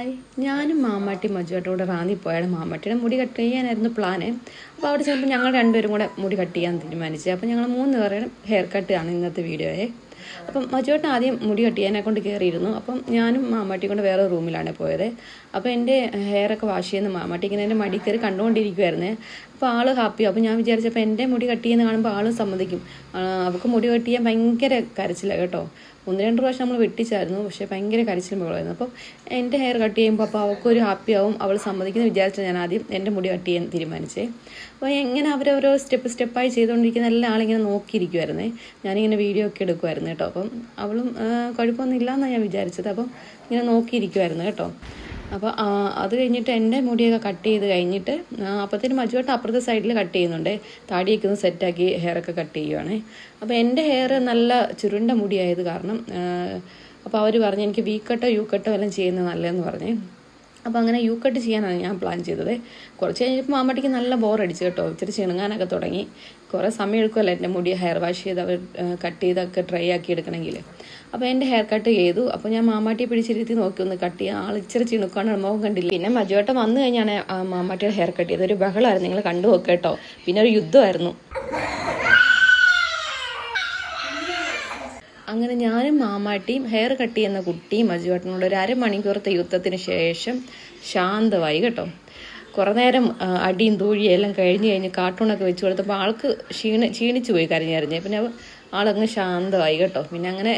Hi, ഞാനും മാമാട്ടിയും മജുവായിട്ടും കൂടെ റാന്നി പോയാണ്. മാമാട്ടിയുടെ മുടി കട്ട് ചെയ്യാനായിരുന്നു പ്ലാന്. അപ്പോൾ അവിടെ ചിലപ്പോൾ ഞങ്ങൾ രണ്ടുപേരും കൂടെ മുടി കട്ട് ചെയ്യാൻ തീരുമാനിച്ചു. അപ്പോൾ ഞങ്ങൾ 3 പേരുടെ ഹെയർ കട്ടാണ് ഇന്നത്തെ വീഡിയോയെ. അപ്പം മജുവായിട്ട് ആദ്യം മുടി കട്ട് ചെയ്യാനെ കൊണ്ട് കയറിയിരുന്നു. അപ്പം ഞാനും മാമാട്ടിയും കൊണ്ട് വേറെ റൂമിലാണ് പോയത്. അപ്പോൾ എൻ്റെ ഹെയറൊക്കെ വാഷ് ചെയ്യുന്ന മാമാട്ടി ഇങ്ങനെ എൻ്റെ മടി കയറി കണ്ടുകൊണ്ടിരിക്കുമായിരുന്നേ. അപ്പോൾ ആൾ ഹാപ്പി. അപ്പോൾ ഞാൻ വിചാരിച്ചപ്പോൾ എൻ്റെ മുടി കട്ട് ചെയ്യുന്ന കാണുമ്പോൾ ആളും സമ്മതിക്കും. അവൾക്ക് മുടി കട്ട് ചെയ്യാൻ ഭയങ്കര കരച്ചിലാണ് കേട്ടോ. 1-2 പ്രാവശ്യം നമ്മൾ വെട്ടിച്ചായിരുന്നു, പക്ഷേ ഭയങ്കര കരച്ചിലും ബഹളമായിരുന്നു. അപ്പോൾ എൻ്റെ ഹെയർ കട്ട് ചെയ്യുമ്പോൾ അപ്പോൾ അവൾക്കൊരു ഹാപ്പി ആവും, അവൾ സമ്മതിക്കുന്നു വിചാരിച്ചാൽ ഞാൻ ആദ്യം എൻ്റെ മുടി കട്ട് ചെയ്യാൻ തീരുമാനിച്ചേ. അപ്പോൾ എങ്ങനെ അവരോരോ സ്റ്റെപ്പായി ചെയ്തുകൊണ്ടിരിക്കുന്ന എല്ലാ ആളിങ്ങനെ നോക്കിയിരിക്കുമായിരുന്നേ. ഞാനിങ്ങനെ വീഡിയോ ഒക്കെ എടുക്കുമായിരുന്നു കേട്ടോ. അപ്പം അവളും കുഴപ്പമൊന്നും ഇല്ലയെന്നാണ് ഞാൻ വിചാരിച്ചത്. അപ്പം ഇങ്ങനെ നോക്കിയിരിക്കുമായിരുന്നു കേട്ടോ. അപ്പോൾ അത് കഴിഞ്ഞിട്ട് എൻ്റെ മുടിയൊക്കെ കട്ട് ചെയ്ത് കഴിഞ്ഞിട്ട് അപ്പോഴത്തേനും മജുവായിട്ട് അപ്പുറത്തെ സൈഡിൽ കട്ട് ചെയ്യുന്നുണ്ട്. താടിയൊക്കെ ഒന്ന് സെറ്റാക്കി ഹെയറൊക്കെ കട്ട് ചെയ്യുവാണ്. അപ്പോൾ എൻ്റെ ഹെയർ നല്ല ചുരുണ്ട മുടിയായത് കാരണം അപ്പോൾ അവർ പറഞ്ഞു എനിക്ക് വി കട്ടോ യു കട്ടോ എല്ലാം ചെയ്യുന്നത് നല്ലതെന്ന് പറഞ്ഞ്. അപ്പോൾ അങ്ങനെ യു കട്ട് ചെയ്യാനാണ് ഞാൻ പ്ലാൻ ചെയ്തത്. കുറച്ച് കഴിഞ്ഞപ്പോൾ മാമാട്ടിക്ക് നല്ല ബോറടിച്ച് കേട്ടോ. ഇച്ചിരി ചിണുങ്ങാനൊക്കെ തുടങ്ങി. കുറേ സമയം എടുക്കുമല്ലോ എൻ്റെ മുടി ഹെയർ വാഷ് ചെയ്ത് അവർ കട്ട് ചെയ്തൊക്കെ ഡ്രൈ ആക്കി എടുക്കണമെങ്കിൽ. അപ്പോൾ എൻ്റെ ഹെയർ കട്ട് ചെയ്തു. അപ്പോൾ ഞാൻ മാമാട്ടിയെ പിടിച്ചിരുത്തി നോക്കി ഒന്ന് കട്ട് ചെയ്യാൻ. ആൾ ഇച്ചിരി ചിണുക്കാണ്, മുഖം കണ്ടില്ല. പിന്നെ മജുവേട്ടൻ വന്നു കഴിഞ്ഞാണ് മാമാട്ടിയുടെ ഹെയർ കട്ട് ചെയ്തത്. ഒരു ബഹളമായിരുന്നു, നിങ്ങൾ കണ്ടു നോക്കുക കേട്ടോ. പിന്നെ ഒരു യുദ്ധമായിരുന്നു. അങ്ങനെ ഞാനും മാമാട്ടിയും ഹെയർ കട്ട് ചെയ്യുന്ന കുട്ടിയും മജുവാട്ടിനോട് ഒരു അരമണിക്കൂറത്തെ യുദ്ധത്തിന് ശേഷം ശാന്തമായി കേട്ടോ. കുറേ നേരം അടിയും തൂഴിയും എല്ലാം കഴിഞ്ഞ് കാർട്ടൂണൊക്കെ വെച്ച് കൊടുത്തപ്പോൾ ആൾക്ക് ക്ഷീണിച്ചു പോയി കരഞ്ഞ്. പിന്നെ ആളങ്ങ് ശാന്തമായി കേട്ടോ. പിന്നെ അങ്ങനെ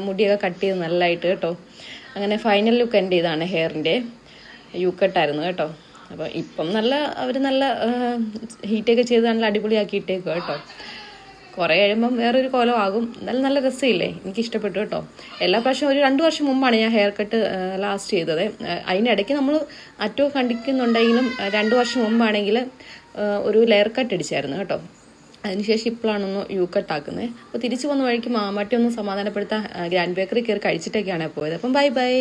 മുടിയൊക്കെ കട്ട് ചെയ്ത് നല്ലതായിട്ട് കേട്ടോ. അങ്ങനെ ഫൈനൽ ലുക്ക് എൻ്റെ ഇതാണ് ഹെയറിൻ്റെ യു കട്ടായിരുന്നു കേട്ടോ. അപ്പോൾ ഇപ്പം അവർ നല്ല ഹീറ്റൊക്കെ ചെയ്ത് നല്ല അടിപൊളിയാക്കി ഇട്ടേക്കും കേട്ടോ. കുറേ കഴിയുമ്പം വേറൊരു കോലമാകും. എന്നാലും നല്ല രസമില്ലേ, എനിക്കിഷ്ടപ്പെട്ടു കേട്ടോ. എല്ലാ പ്രാവശ്യം ഒരു 2 വർഷം മുമ്പാണ് ഞാൻ ഹെയർ കട്ട് ലാസ്റ്റ് ചെയ്തത്. അതിനിടയ്ക്ക് നമ്മൾ അറ്റോ കണ്ടിക്കുന്നുണ്ടെങ്കിലും 2 വർഷം മുമ്പാണെങ്കിൽ ഒരു ലെയർ കട്ട് അടിച്ചായിരുന്നു കേട്ടോ. അതിനുശേഷം ഇപ്പോഴാണൊന്ന് യു കട്ടാക്കുന്നത്. അപ്പോൾ തിരിച്ചു വന്ന വഴിക്ക് മാമാട്ടി ഒന്ന് സമാധാനപ്പെടുത്താൻ ഗ്രാൻഡ് ബേക്കറി കയറി കഴിച്ചിട്ടൊക്കെയാണ് പോയത്. അപ്പം ബൈ.